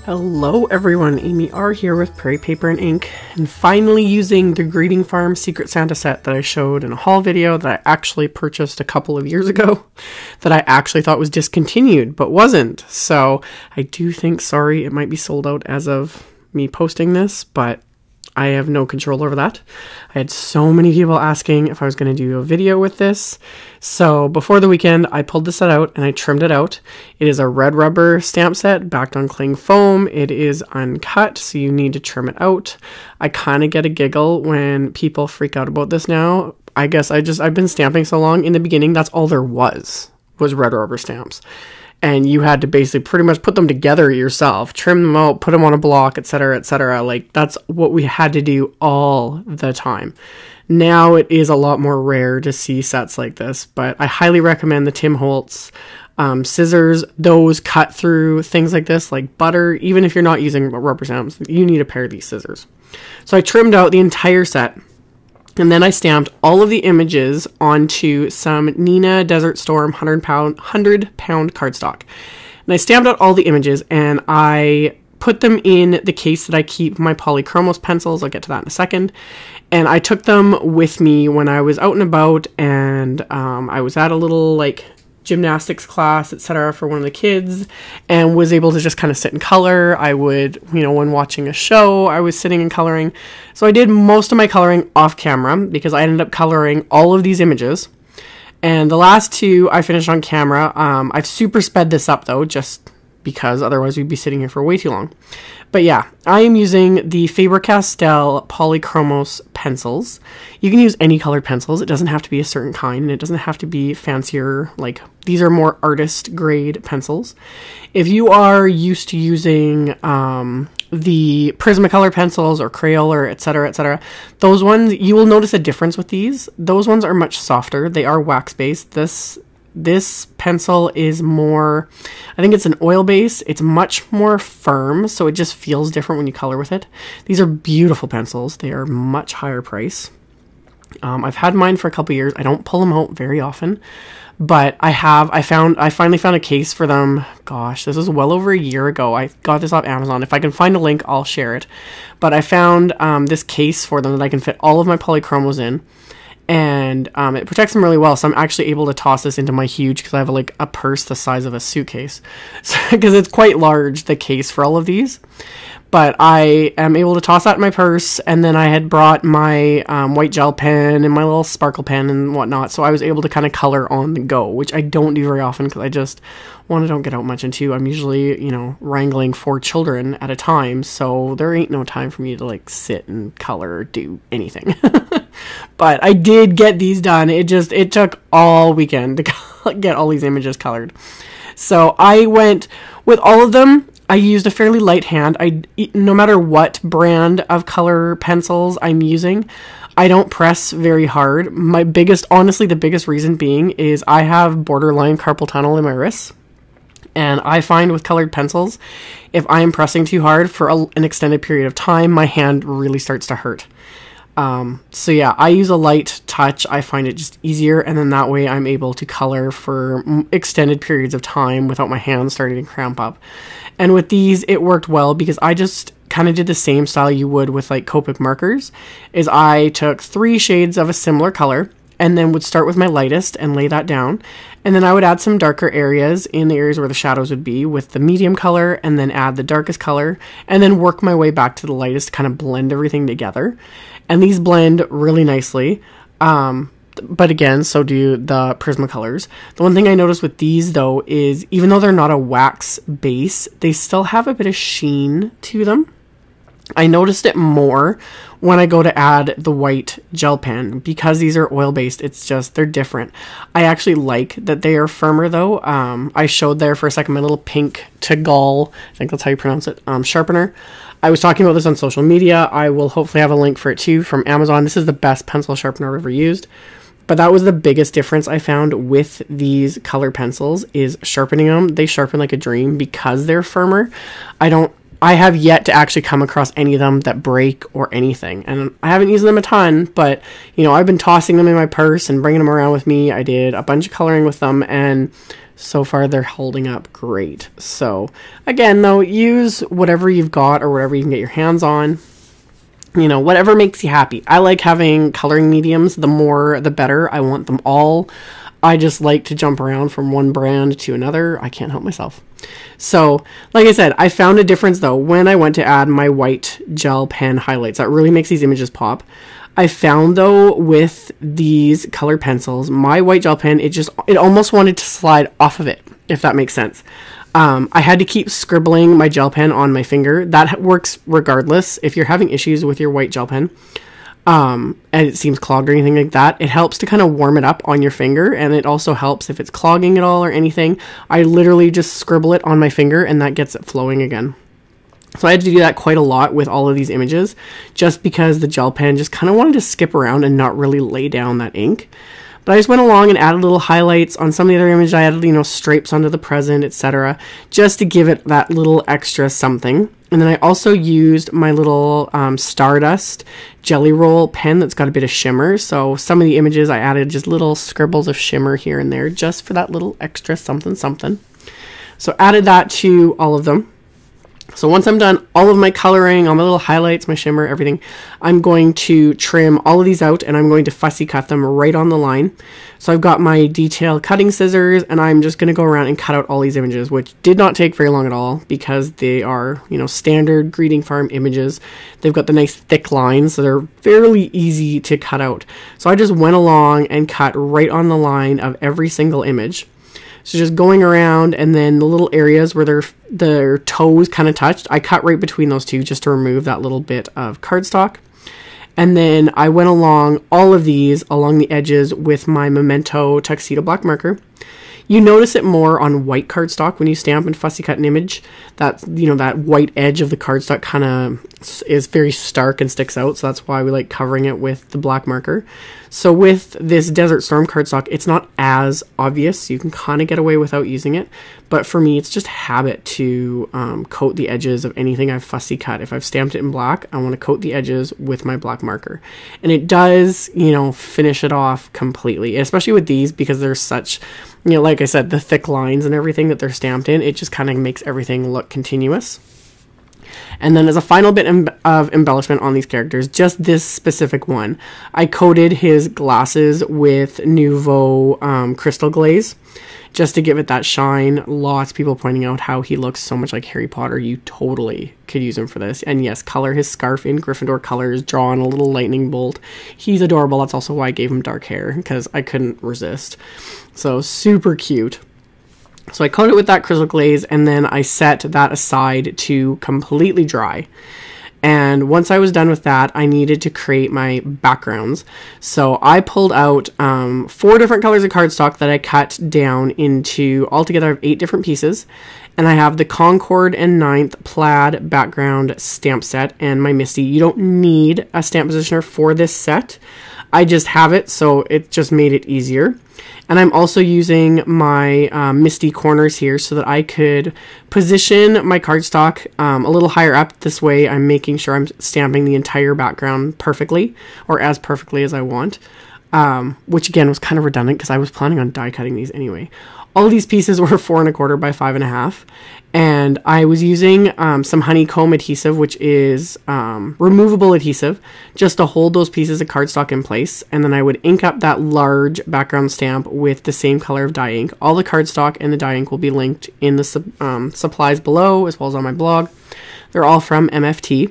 Hello everyone, AmyR here with Prairie Paper and Ink, and finally using the Greeting Farm Secret Santa set that I showed in a haul video that I actually purchased a couple of years ago, that I actually thought was discontinued, but wasn't. So I do think, sorry, it might be sold out as of me posting this, but I have no control over that. I had so many people asking if I was going to do a video with this. So before the weekend, I pulled the set out and I trimmed it out. It is a red rubber stamp set backed on cling foam. It is uncut, so you need to trim it out. I kind of get a giggle when people freak out about this now. I guess I've been stamping so long. In the beginning, that's all there was red rubber stamps. And you had to basically pretty much put them together yourself, trim them out, put them on a block, etc., etc. Like, that's what we had to do all the time. Now it is a lot more rare to see sets like this, but I highly recommend the Tim Holtz scissors. Those cut through things like this, like butter. Even if you're not using rubber stamps, you need a pair of these scissors. So I trimmed out the entire set. And then I stamped all of the images onto some Neenah Desert Storm 100 pound cardstock. And I stamped out all the images and I put them in the case that I keep my Polychromos pencils. I'll get to that in a second. And I took them with me when I was out and about, and I was at a little like gymnastics class, etc., for one of the kids, and was able to just kind of sit and color. I would, when watching a show, I was sitting and coloring. So I did most of my coloring off camera because I ended up coloring all of these images. And the last two I finished on camera. I've super sped this up though, just because otherwise we'd be sitting here for way too long. But yeah, I am using the Faber Castell Polychromos pencils. You can use any colored pencils. It doesn't have to be a certain kind, and it doesn't have to be fancier. Like, these are more artist grade pencils. If you are used to using the Prismacolor pencils or Crayola, etc., those ones, you will notice a difference with these. Those ones are much softer. They are wax based. This pencil is more, I think it's an oil base. It's much more firm, so it just feels different when you color with it. These are beautiful pencils. They are much higher price. I've had mine for a couple years. I don't pull them out very often, but I finally found a case for them. Gosh, this was well over a year ago. I got this off Amazon. If I can find a link, I'll share it. But I found this case for them that I can fit all of my Polychromos in. And it protects them really well, so I'm actually able to toss this into my huge, because I have like a purse the size of a suitcase, because it's quite large, the case for all of these. But I am able to toss that in my purse, and then I had brought my white gel pen and my little sparkle pen and whatnot, so I was able to kind of color on the go, which I don't do very often because I just, one, I don't get out much, and two, I'm usually, wrangling 4 children at a time, so there ain't no time for me to like sit and color or do anything. But I did get these done. It took all weekend to get all these images colored. So I went with all of them. I used a fairly light hand. No matter what brand of color pencils I'm using, I don't press very hard. Honestly, the biggest reason being is I have borderline carpal tunnel in my wrists. And I find with colored pencils, if I am pressing too hard for an extended period of time, my hand really starts to hurt. So yeah, I use a light touch. I find it just easier, and then that way I'm able to color for extended periods of time without my hands starting to cramp up. And with these, it worked well because I just kind of did the same style you would with like Copic markers, is I took 3 shades of a similar color and then would start with my lightest and lay that down. And then I would add some darker areas in the areas where the shadows would be with the medium color, and then add the darkest color, and then work my way back to the lightest to kind of blend everything together. And these blend really nicely. But again, so do the Prismacolors. The one thing I noticed with these though is even though they're not a wax base, they still have a bit of sheen to them. I noticed it more when I go to add the white gel pen because these are oil based. It's just, they're different. I actually like that they are firmer though. I showed there for a second my little pink Tegall, I think that's how you pronounce it, sharpener. I was talking about this on social media. I will hopefully have a link for it too from Amazon. This is the best pencil sharpener I've ever used. But that was the biggest difference I found with these color pencils, is sharpening them. They sharpen like a dream because they're firmer. I have yet to actually come across any of them that break or anything. And I haven't used them a ton, but, I've been tossing them in my purse and bringing them around with me. I did a bunch of coloring with them, and So far, they're holding up great. So again, though, use whatever you've got or whatever you can get your hands on. You know, whatever makes you happy. I like having coloring mediums. The more, the better. I want them all. I just like to jump around from one brand to another. I can't help myself. So, like I said, I found a difference, though, when I went to add my white gel pen highlights. That really makes these images pop. I found, though, with these colored pencils, my white gel pen, it almost wanted to slide off of it, if that makes sense. I had to keep scribbling my gel pen on my finger. That works regardless. If you're having issues with your white gel pen, and it seems clogged or anything like that, it helps to kind of warm it up on your finger, and it also helps if it's clogging at all or anything. I literally just scribble it on my finger, and that gets it flowing again. So I had to do that quite a lot with all of these images, just because the gel pen just kind of wanted to skip around and not really lay down that ink. But I just went along and added little highlights on some of the other images. I added, you know, stripes onto the present, etc., just to give it that little extra something. And then I also used my little Stardust jelly roll pen that's got a bit of shimmer. So some of the images I added just little scribbles of shimmer here and there, just for that little extra something something. So added that to all of them. So once I'm done all of my coloring, all my little highlights, my shimmer, everything, I'm going to trim all of these out, and I'm going to fussy cut them right on the line. So I've got my detail cutting scissors, and I'm just going to go around and cut out all these images, which did not take very long at all, because they are, you know, standard greeting farm images. They've got the nice thick lines, so they're fairly easy to cut out. So I just went along and cut right on the line of every single image. So just going around, and then the little areas where their toes kind of touched, I cut right between those two just to remove that little bit of cardstock. And then I went along all of these along the edges with my Memento TUXEDO black marker. You notice it more on white cardstock when you stamp and fussy cut an image. That, you know, that white edge of the cardstock kind of is very stark and sticks out. So that's why we like covering it with the black marker. So with this Desert Storm cardstock, it's not as obvious. You can kind of get away without using it. But for me, it's just habit to coat the edges of anything I've fussy cut. If I've stamped it in black, I want to coat the edges with my black marker. And it does, you know, finish it off completely, especially with these, because they're such, you know, like I said, the thick lines and everything that they're stamped in, it just kind of makes everything look continuous. And then as a final bit of embellishment on these characters, just this specific one, I coated his glasses with Nouveau Crystal Glaze, just to give it that shine. Lots of people pointing out how he looks so much like Harry Potter. You totally could use him for this. And yes, color his scarf in Gryffindor colors, draw on a little lightning bolt. He's adorable. That's also why I gave him dark hair, because I couldn't resist. So super cute. So I coated it with that crystal glaze, and then I set that aside to completely dry. And once I was done with that, I needed to create my backgrounds. So I pulled out 4 different colors of cardstock that I cut down into, altogether I have 8 different pieces. And I have the Concord and 9th Plaid background stamp set and my Misty. You don't need a stamp positioner for this set. I just have it, so it just made it easier. And I'm also using my Misty corners here so that I could position my cardstock a little higher up. This way I'm making sure I'm stamping the entire background perfectly, or as perfectly as I want. Which again was kind of redundant because I was planning on die cutting these anyway. All of these pieces were 4 1/4 by 5 1/2. And I was using some honeycomb adhesive, which is removable adhesive, just to hold those pieces of cardstock in place. And then I would ink up that large background stamp with the same color of dye ink. All the cardstock and the dye ink will be linked in the supplies below, as well as on my blog. They're all from MFT.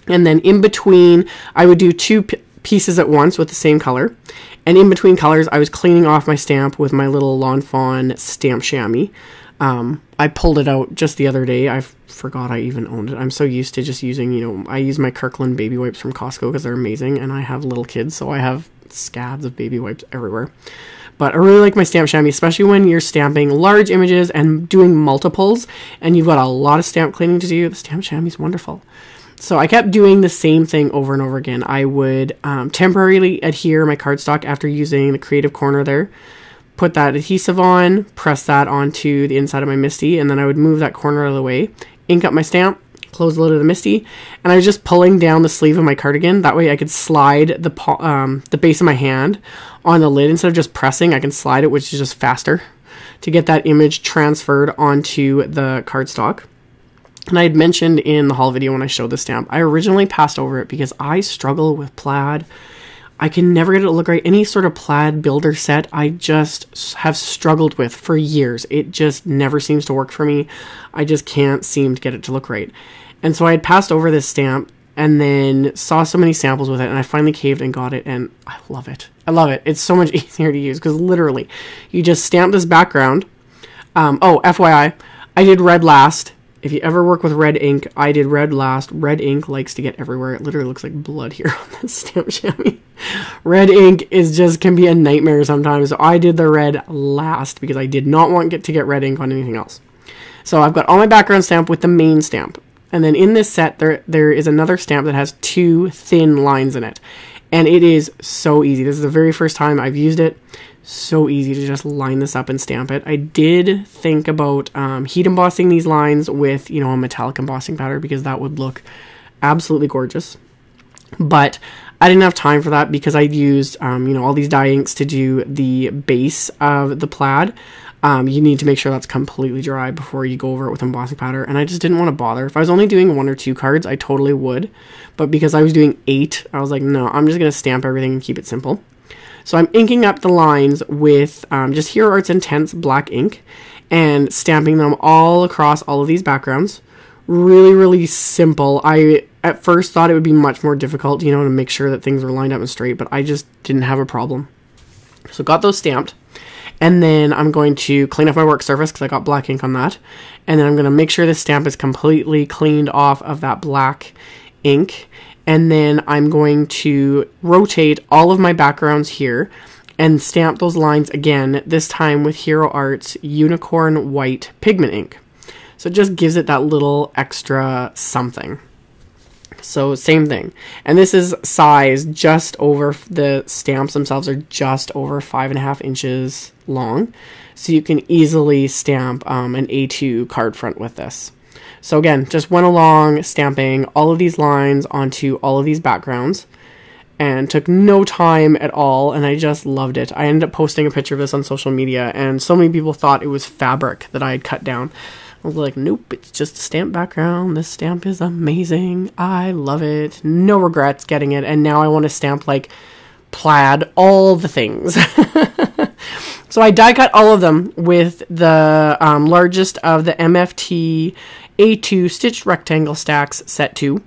And then in between, I would do 2 pieces at once with the same color. And in between colors, I was cleaning off my stamp with my little Lawn Fawn stamp chamois. I pulled it out just the other day. I forgot I even owned it. I'm so used to just using, you know, I use my Kirkland baby wipes from Costco because they're amazing, and I have little kids, so I have scabs of baby wipes everywhere. But I really like my stamp chamois, especially when you're stamping large images and doing multiples, and you've got a lot of stamp cleaning to do. The stamp chamois is wonderful. So I kept doing the same thing over and over again. I would temporarily adhere my cardstock after using the creative corner there. Put that adhesive on, press that onto the inside of my Misty, and then I would move that corner out of the way, ink up my stamp, close the lid of the Misty, and I was just pulling down the sleeve of my cardigan. That way I could slide the base of my hand on the lid. Instead of just pressing, I can slide it, which is just faster. to get that image transferred onto the cardstock. And I had mentioned in the haul video when I showed the stamp, I originally passed over it because I struggle with plaid. I can never get it to look right. Any sort of plaid builder set, I just have struggled with for years. It just never seems to work for me. I just can't seem to get it to look right. And so I had passed over this stamp and then saw so many samples with it, and I finally caved and got it, and I love it. I love it. It's so much easier to use because literally you just stamp this background. Oh, FYI, I did red last. If you ever work with red ink, I did red last. Red ink likes to get everywhere. It literally looks like blood here on this stamp chamois. Red ink can be a nightmare sometimes. So I did the red last because I did not want to get red ink on anything else. So I've got all my background stamp with the main stamp. And then in this set, there is another stamp that has 2 thin lines in it. And it is so easy. This is the very first time I've used it. So easy to just line this up and stamp it. I did think about heat embossing these lines with, a metallic embossing powder because that would look absolutely gorgeous. But I didn't have time for that because I used, all these dye inks to do the base of the plaid. You need to make sure that's completely dry before you go over it with embossing powder. And I just didn't want to bother. If I was only doing 1 or 2 cards, I totally would. But because I was doing 8, I was like, no, I'm just going to stamp everything and keep it simple. So I'm inking up the lines with just Hero Arts Intense black ink and stamping them all across all of these backgrounds. Really, really simple. I at first thought it would be much more difficult, to make sure that things were lined up and straight, but I just didn't have a problem. So got those stamped. And then I'm going to clean off my work surface because I got black ink on that. And then I'm going to make sure this stamp is completely cleaned off of that black ink. And then I'm going to rotate all of my backgrounds here and stamp those lines again, this time with Hero Arts Unicorn White Pigment ink. So it just gives it that little extra something. So same thing. And this is size just over, the stamps themselves are just over 5.5 inches long. So you can easily stamp an A2 card front with this. So again, just went along stamping all of these lines onto all of these backgrounds and took no time at all, and I just loved it. I ended up posting a picture of this on social media, and so many people thought it was fabric that I had cut down. I was like, nope, it's just a stamp background. This stamp is amazing. I love it. No regrets getting it, and now I want to stamp like plaid, all the things. So I die cut all of them with the largest of the MFT A2 stitched rectangle stacks set 2.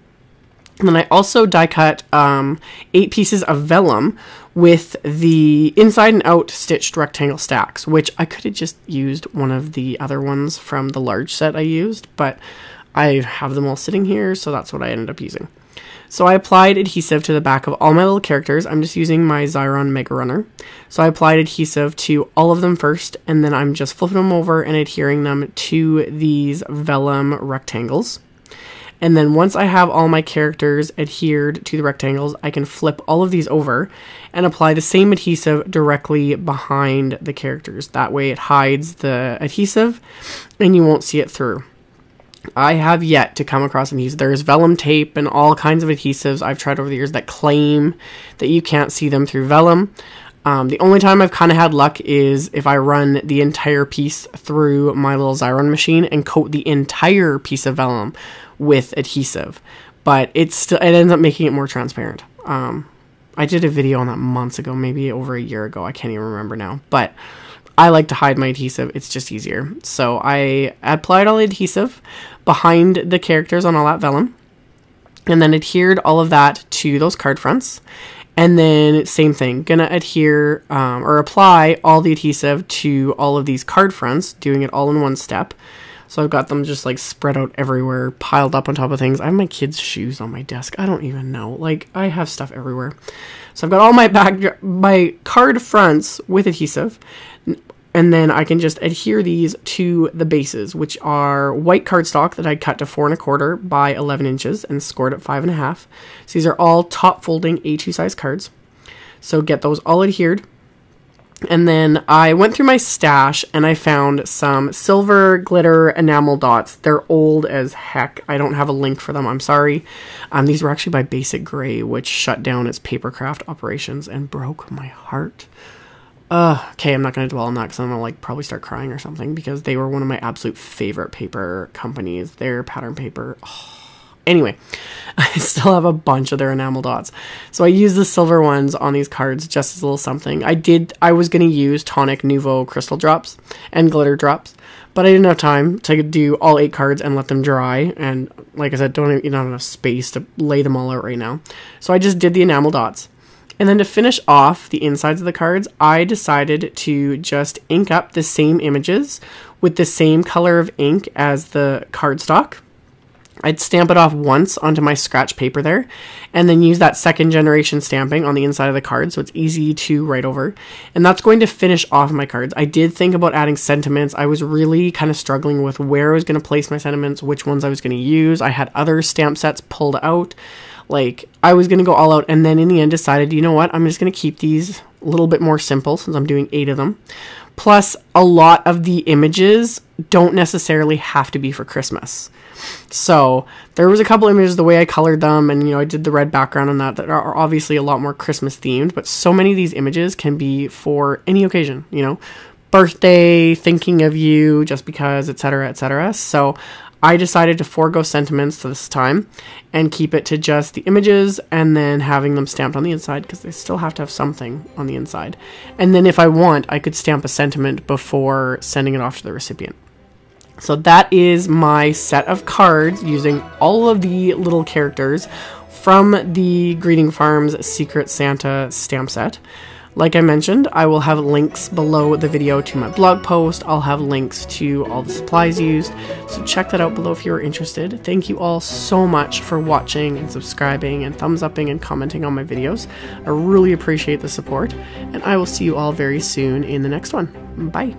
And then I also die cut 8 pieces of vellum with the inside and out stitched rectangle stacks, which I could have just used one of the other ones from the large set I used, but I have them all sitting here, so that's what I ended up using. So I applied adhesive to the back of all my little characters. I'm just using my Xyron Mega Runner. So I applied adhesive to all of them first, and then I'm just flipping them over and adhering them to these vellum rectangles. And then once I have all my characters adhered to the rectangles, I can flip all of these over and apply the same adhesive directly behind the characters. That way it hides the adhesive and you won't see it through. I have yet to come across adhesive. There's vellum tape and all kinds of adhesives I've tried over the years that claim that you can't see them through vellum. The only time I've kind of had luck is if I run the entire piece through my little Xyron machine and coat the entire piece of vellum with adhesive. But it ends up making it more transparent. I did a video on that months ago, maybe over a year ago. I can't even remember now. But I like to hide my adhesive. It's just easier. So I applied all the adhesive behind the characters on all that vellum. And then adhered all of that to those card fronts. And then same thing, gonna adhere or apply all the adhesive to all of these card fronts, doing it all in one step. So I've got them just like spread out everywhere, piled up on top of things. I have my kids' shoes on my desk. I don't even know. Like, I have stuff everywhere. So I've got all my card fronts with adhesive. And then I can just adhere these to the bases, which are white cardstock that I cut to 4 1/4 by 11 inches and scored at 5 1/2. So these are all top folding A2 size cards. So get those all adhered. And then I went through my stash and I found some silver glitter enamel dots. They're old as heck. I don't have a link for them. I'm sorry. These were actually by Basic Gray, which shut down its papercraft operations and broke my heart. Okay, I'm not going to dwell on that because I'm going to like probably start crying or something, because they were one of my absolute favorite paper companies. Their pattern paper. Oh. Anyway, I still have a bunch of their enamel dots. So I use the silver ones on these cards just as a little something. I was going to use Tonic Nouveau crystal drops and glitter drops, but I didn't have time to do all 8 cards and let them dry. And like I said, don't have enough space to lay them all out right now. So I just did the enamel dots. And then to finish off the insides of the cards, I decided to just ink up the same images with the same color of ink as the cardstock. I'd stamp it off once onto my scratch paper there, and then use that second generation stamping on the inside of the card so it's easy to write over. And that's going to finish off my cards. I did think about adding sentiments. I was really kind of struggling with where I was going to place my sentiments, which ones I was going to use. I had other stamp sets pulled out. Like, I was going to go all out, and then in the end decided, you know what, I'm just going to keep these a little bit more simple since I'm doing 8 of them. Plus, a lot of the images don't necessarily have to be for Christmas. So there was a couple images, the way I colored them, and I did the red background on that are obviously a lot more Christmas themed, but so many of these images can be for any occasion, birthday, thinking of you, just because, etc., etc. So I decided to forego sentiments this time and keep it to just the images, and then having them stamped on the inside because they still have to have something on the inside. And then if I want, I could stamp a sentiment before sending it off to the recipient. So that is my set of cards using all of the little characters from the Greeting Farms Secret Santa stamp set. Like I mentioned, I will have links below the video to my blog post. I'll have links to all the supplies used, so check that out below if you're interested. Thank you all so much for watching and subscribing and thumbs upping and commenting on my videos. I really appreciate the support, and I will see you all very soon in the next one. Bye!